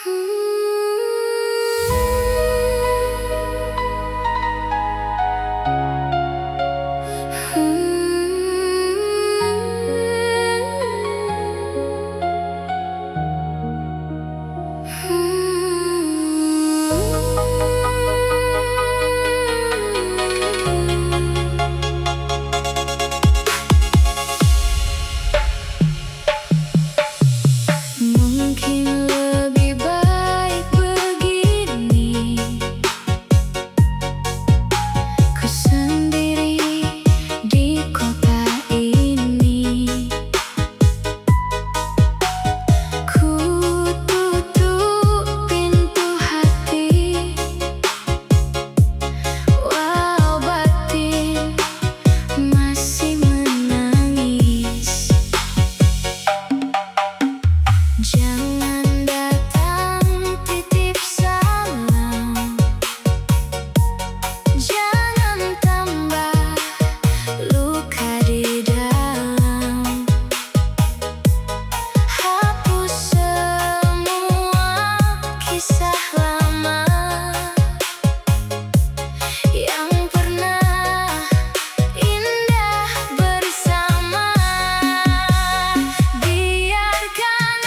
Mungkin lebih baik begini, ku sendiri di kota ini. Ku tutup pintu hati, walau batin masih menangis. Jangan datang titip salam, jangan tambah luka di dalam. Hapus semua kisah lama yang pernah indah bersama. Biarkan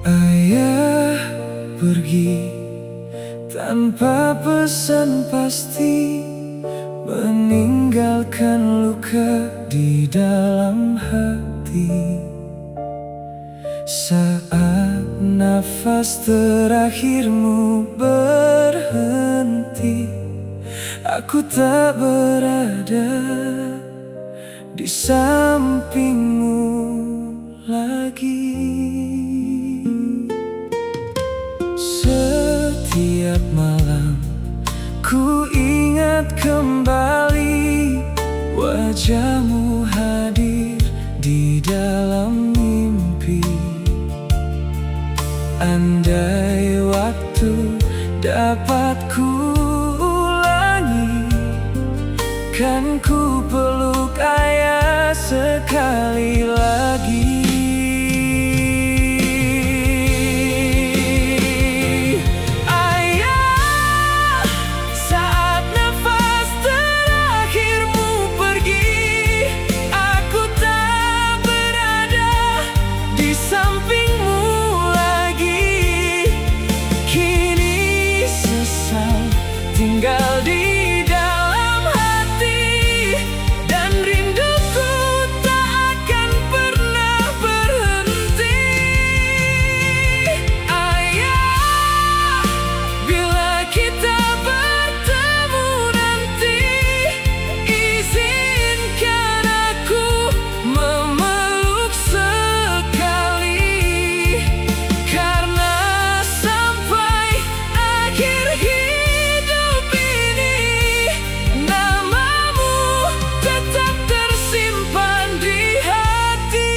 Ayah pergi tanpa pesan pasti, meninggalkan luka di dalam hati. Saat nafas terakhirmu berhenti, aku tak berada di sampingmu lagi. Setiap malam ku ingat kembali wajahmu hadir di dalam mimpi. Andai waktu dapat ku ulangi, kan ku peluk ayah sekali lagi. Tinggal di dalam hati, dan rinduku tak akan pernah berhenti. Ayah, bila kita bertemu nanti, izinkan aku memeluk sekali, karena sampai akhir hidup namamu tetap tersimpan di hati.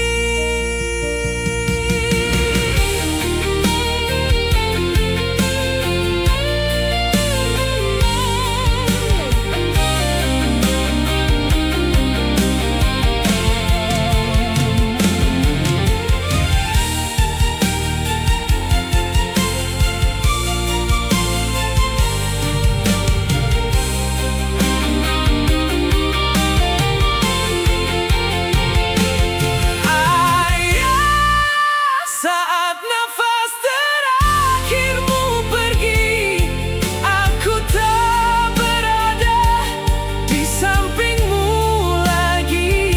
Saat nafas terakhirmu pergi, aku tak berada di sampingmu lagi.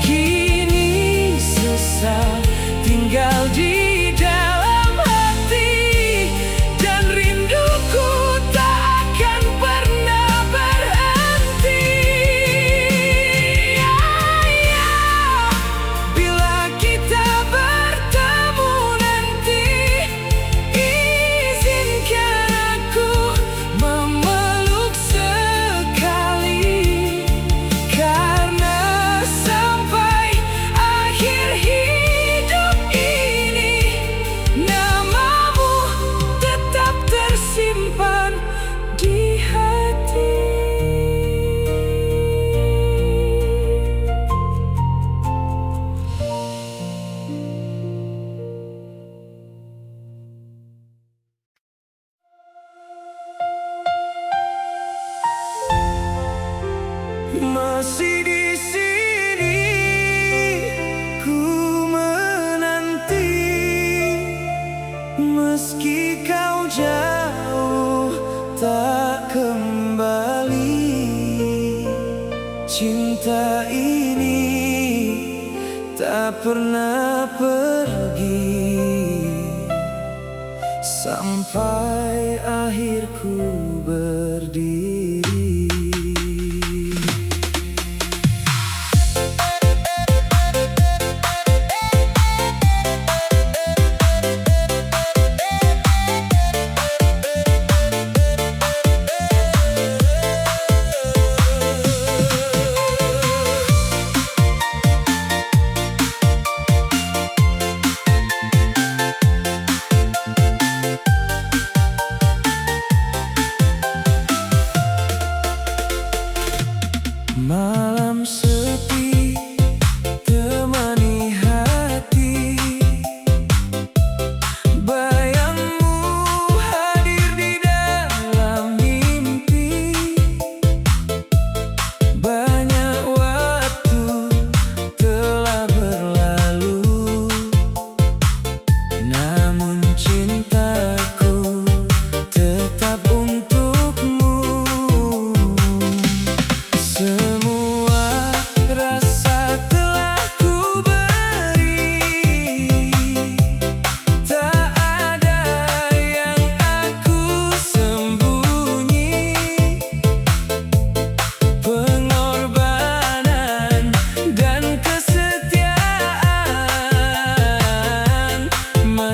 Kini sesal tinggal di dalam hati, dan rinduku tak akan pernah berhenti. Ayah, bila kita bertemu nanti, izinkan aku memeluk sekali, karena sampai akhir hidup ini, namamu tetap tersimpan di hati. Masih di sini ku menanti, meski kau jauh tak kembali. Cinta ini tak pernah pergi, sampai akhirku berdiri.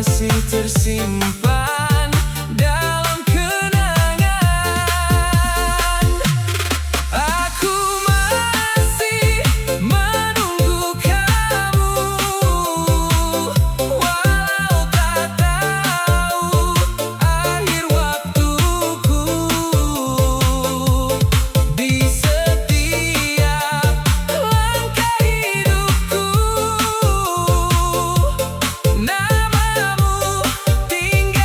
masih tersimpan dalam kenangan. Aku masih menunggu kamu, walau tak tahu akhir waktuku. Di setiap langkah hidupku, namamu tinggal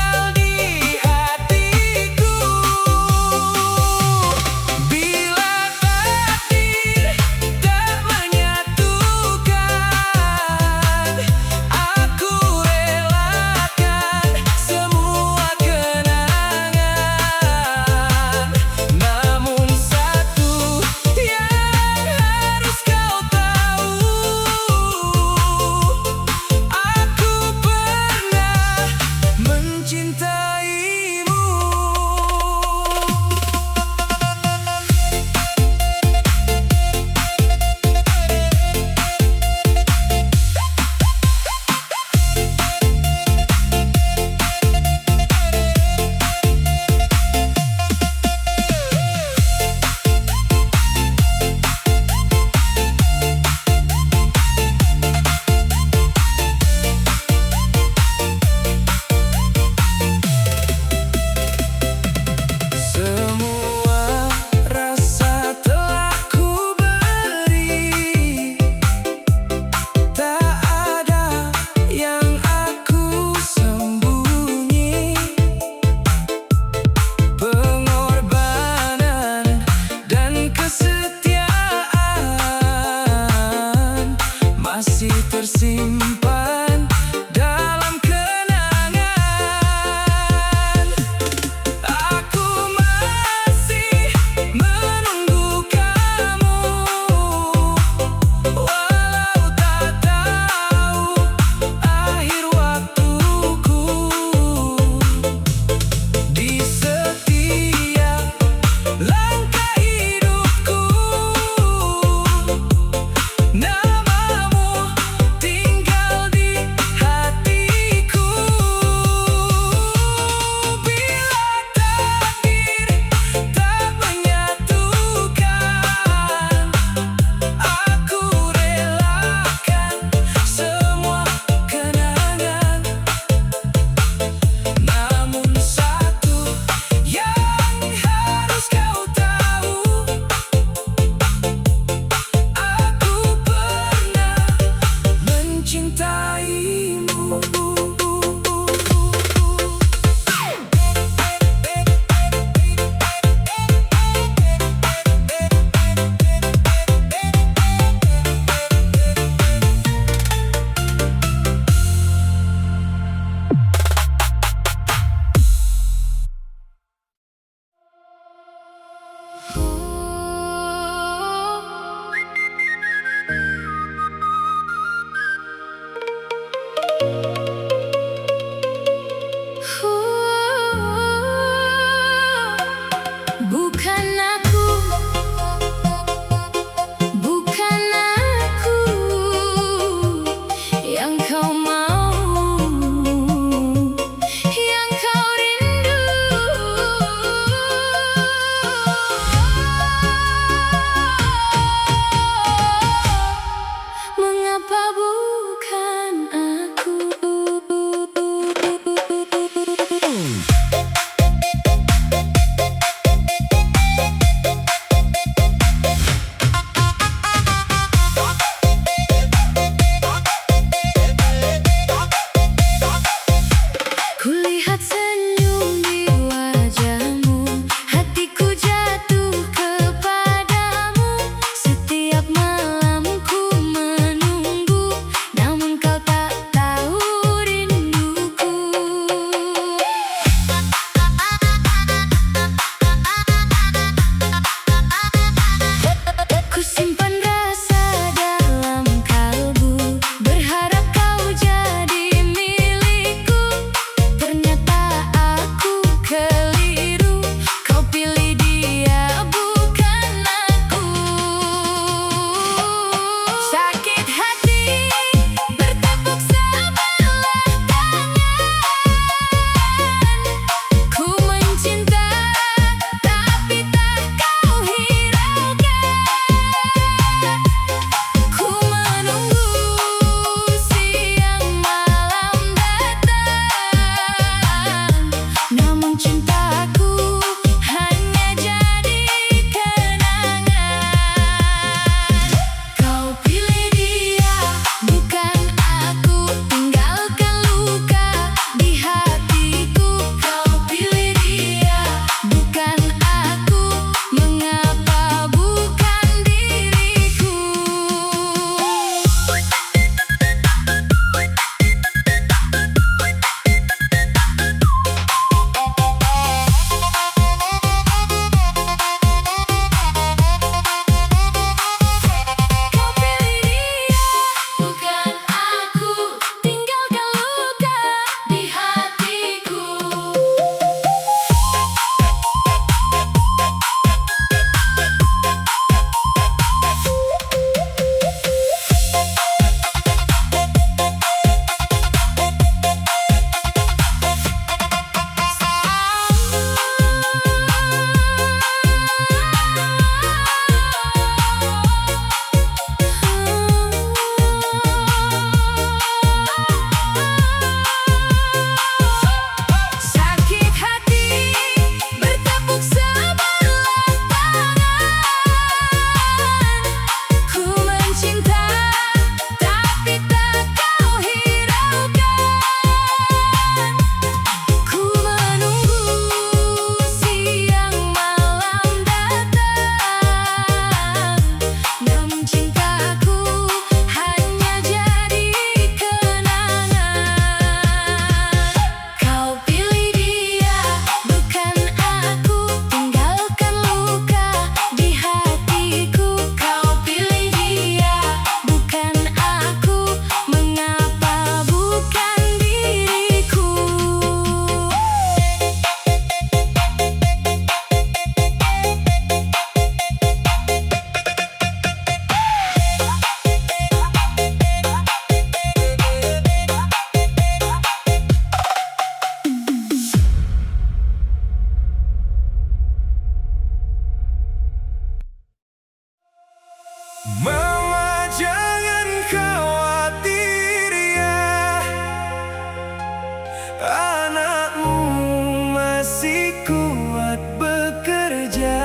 masih kuat bekerja,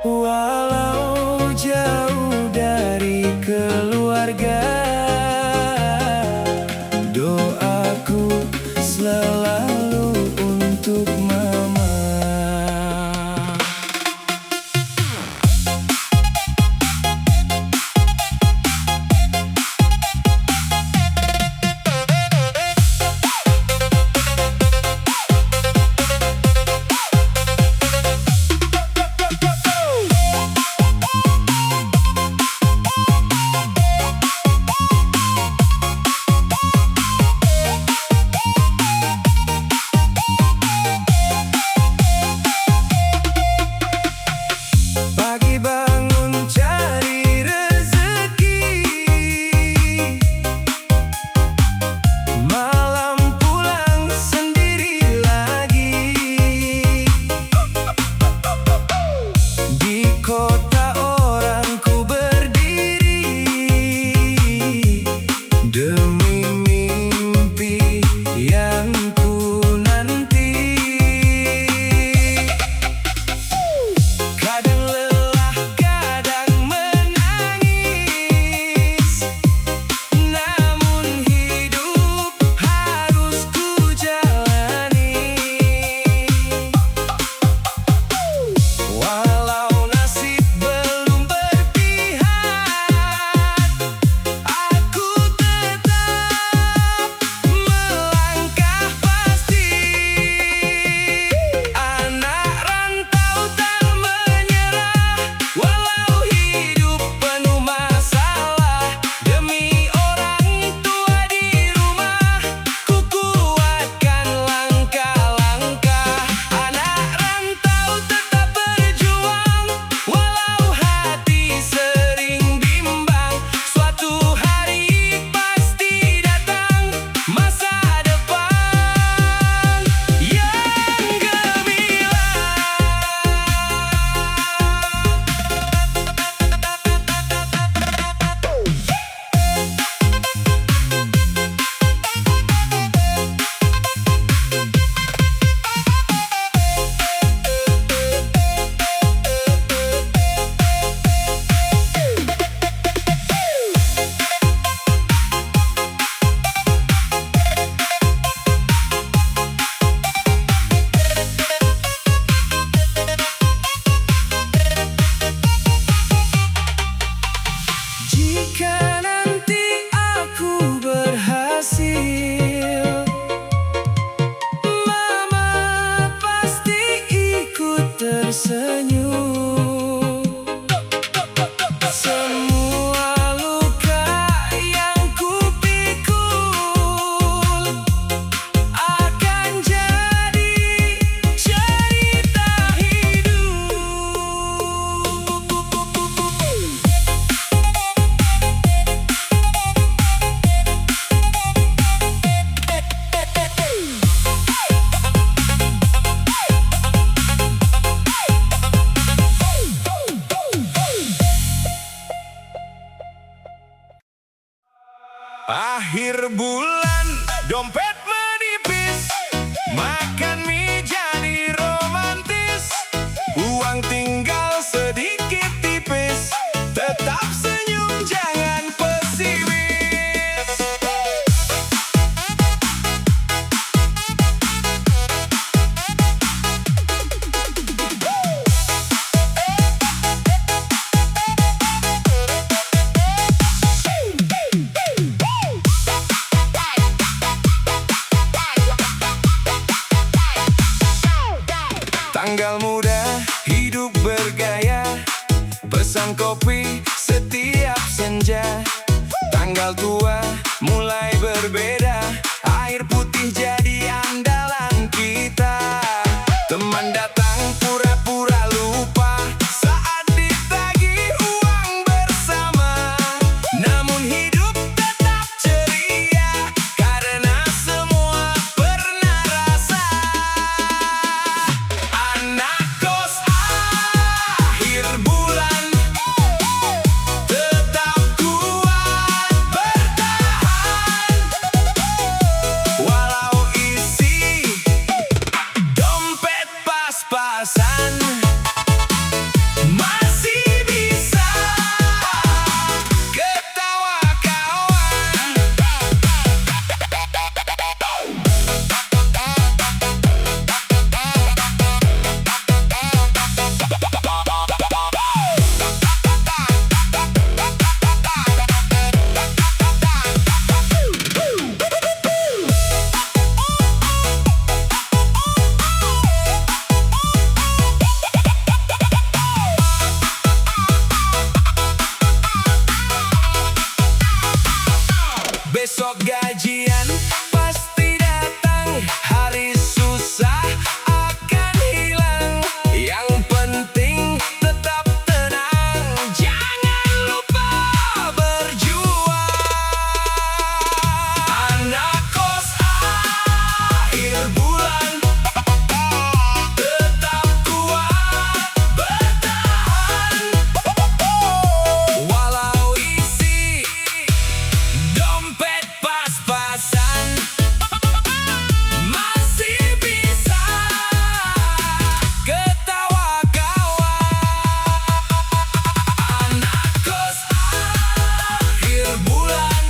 walau jauh dari keluarga. Doaku selalu untuk mama. Pagi bangun cari rezeki, malam pulang sendiri lagi. Di kota orang ku berdiri demi mimpi yang ku nanti. Kadang lelah, kadang menangis, namun hidup harus ku jalani. Walau nasib belum berpihak, aku tetap melangkah pasti. Anak rantau tak menyerah, walau hidup penuh masalah. Demi orang tua di rumah, ku kuatkan langkah-langkah. Anak rantau tetap berjuang, walau hati sering bimbang. Suatu hari pasti datang masa depan yang gemilang. Jika nanti aku berhasil, mama pasti ikut tersenyum. Semua luka yang kupikul akan jadi cerita hidup. Akhir bulan, dompet menipis, makan mie jadi romantis. Uang tinggal sedikit tipis, tetap senyum jangan pesimis. Tanggal muda, hidup bergaya, pesan kopi setiap senja. Tanggal tua, mulai berbeda, air putih jadi andalan kita. Teman datang pura-pura lupa saat ditagih uang bersama, namun hidup tetap ceria karena semua pernah rasa. Anak kos akhir bulan tetap kuat bertahan. ujian pasti datang, hari susah akan hilang. Yang penting tetap tenang, jangan lupa berjuang. Anak kos akhir bulan, tetap kuat bertahan. Walau isi dompet pas-pasan, masih bisa ketawa kawan. Anak kos akhir bulan,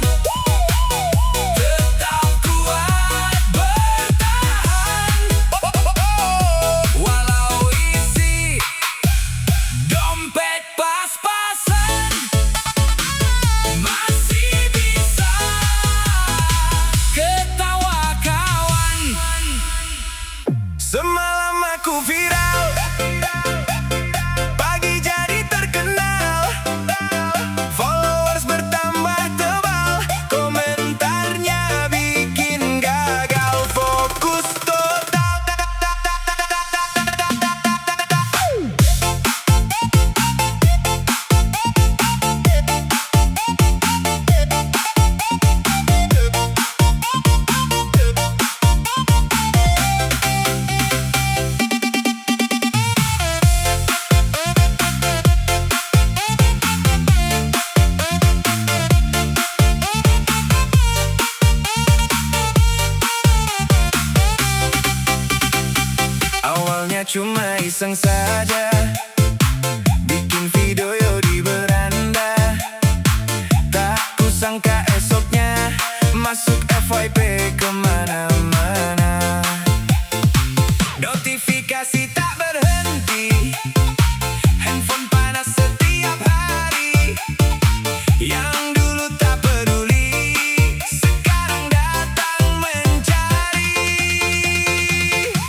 tetap kuat bertahan. Walau isi dompet pas-pasan, masih bisa ketawa kawan. Semalam aku viral, pagi jadi terkenal. Followers bertambah tebal, komentarnya bikin gagal fokus total. Awalnya cuma iseng saja, bikin video di beranda. Tak kusangka esoknya masuk FYP kemana-mana. Notifikasi tak berhenti, handphone panas setiap hari. Yang dulu tak peduli, sekarang datang mencari.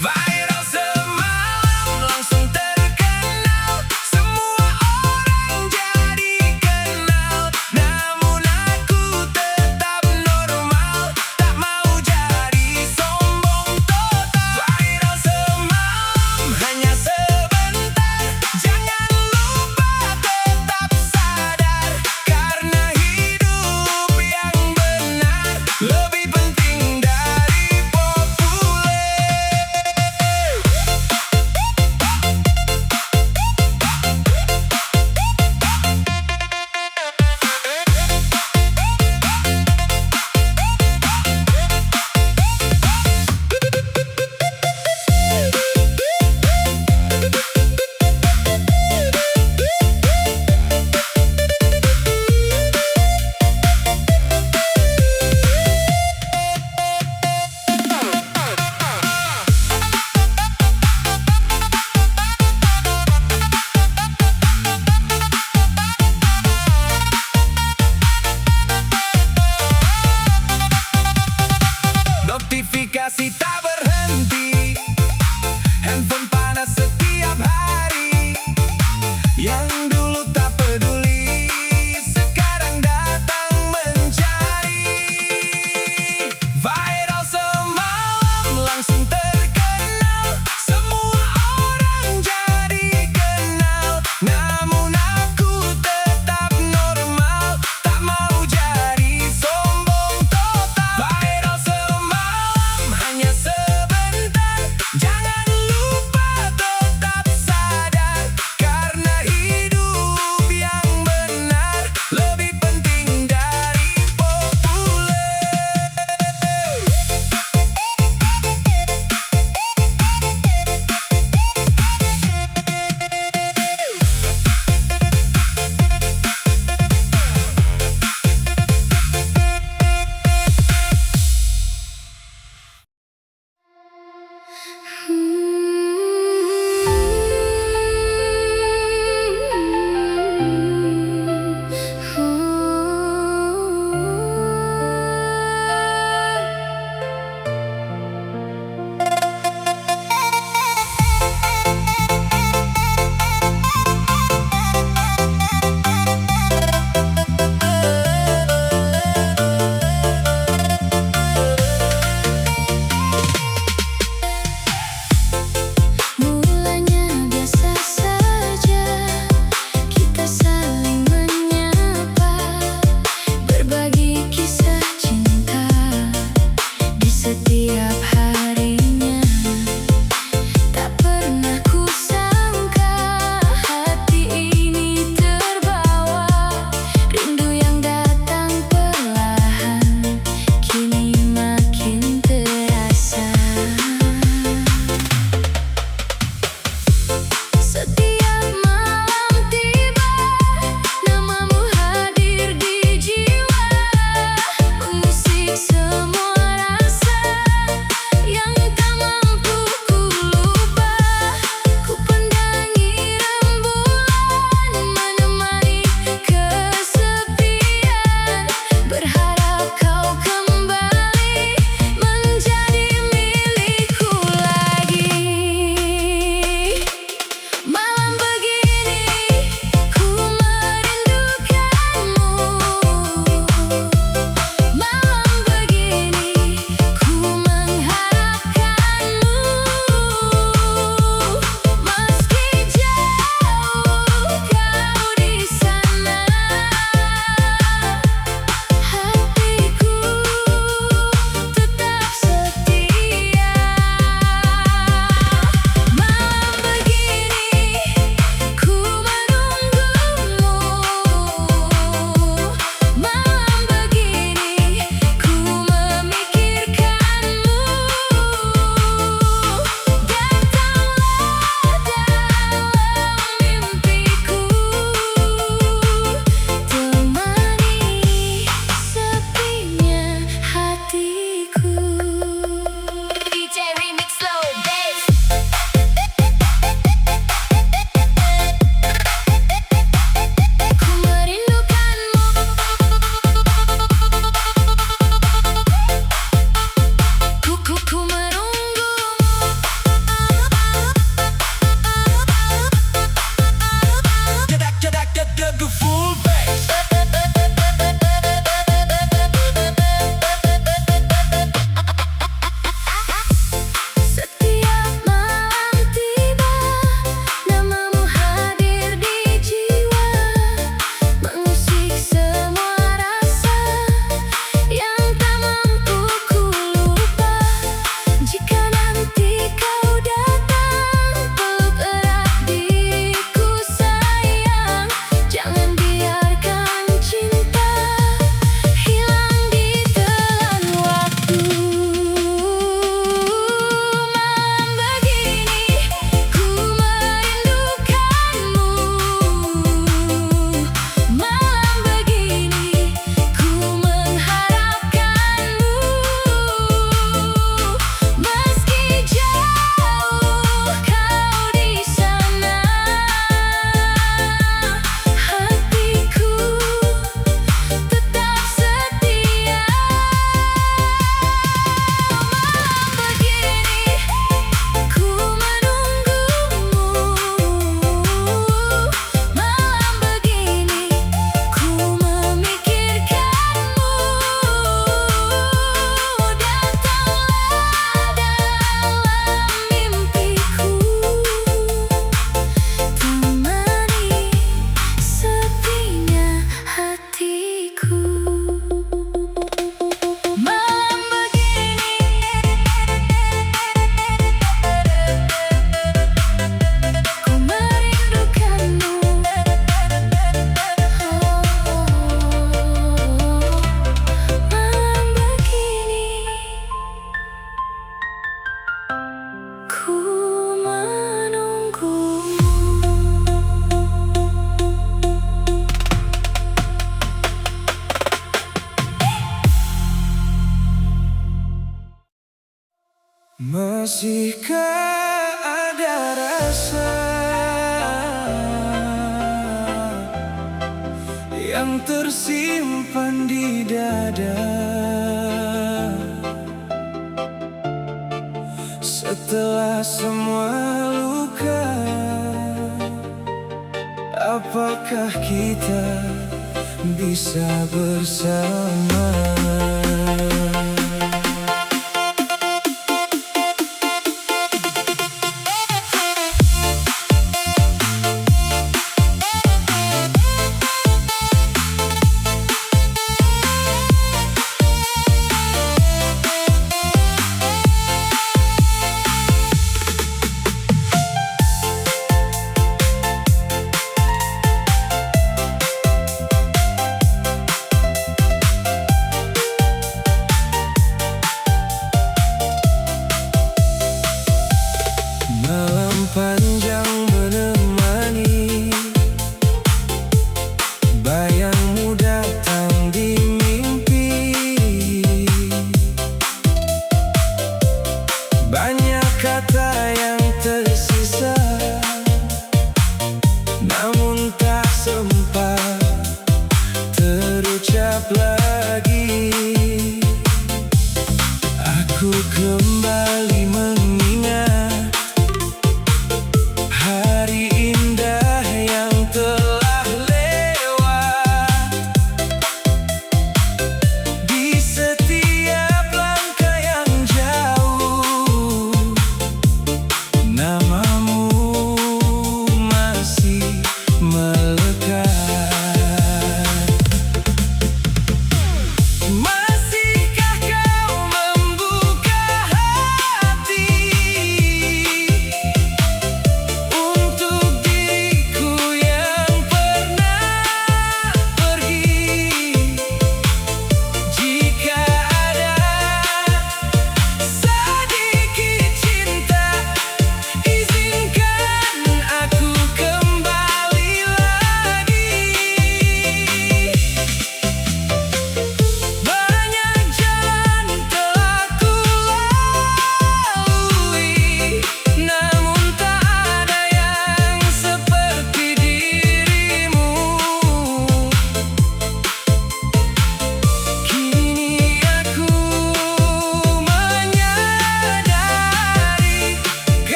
Viral semalam langsung terkenal, semua orang jadi kenal. Namun aku tetap normal, tak mau jadi sombong total. Viral semalam hanya sebentar, jangan lupa tetap sadar. Karena hidup yang benar lebih penting dari populer. Notifikasi tak berhenti, handphone panas setiap hari. Yang dulu tak peduli, sekarang datang mencari. Viral semalam langsung terkenal, semua orang jadi kenal. Namun aku tetap normal, tak mau jadi sombong total. Viral semalam hanya setiap harinya. Tak pernah kusangka hati ini terbawa rindu yang datang perlahan, kini makin terasa. Setiap malam tiba, namamu hadir di jiwa, mengusik semua rasa yang tak mampu ku lupa. Ku pendangi rembulan, menemani kesepian, berharap kau kembali menjadi milikku lagi. Malam begini ku merindukanmu, malam begini ku mengharapkanmu. Meski jauh kau di sana, hatiku tetap setia. Malam begini ku menunggumu, malam begini ku memikirkanmu. Datanglah dalam mimpiku, temani sepinya hatiku. DJ Remix Slow Bass. Ku merindukanmu, ku menunggumu. Jedak full bass. Setiap malam tiba, namamu hadir di jiwa, mengusik semua rasa yang tak mampu ku lupa. Jika nanti kau datang, peluk erat diriku sayang, jangan biarkan cinta hilang di telan waktu. Malam begini ku merindukanmu, malam begini ku mengharapkanmu. Meski jauh kau di sana, hatiku tetap setia. Malam begini ku menunggumu, malam begini ku memikirkanmu. Datanglah dalam mimpiku, temani sepinya hatiku. Malam begini ku merindukanmu, malam begini ku menunggumu. Masihkah ada rasa yang tersimpan di dada setelah semua luka? Apakah kita bisa bersama? Ku kembali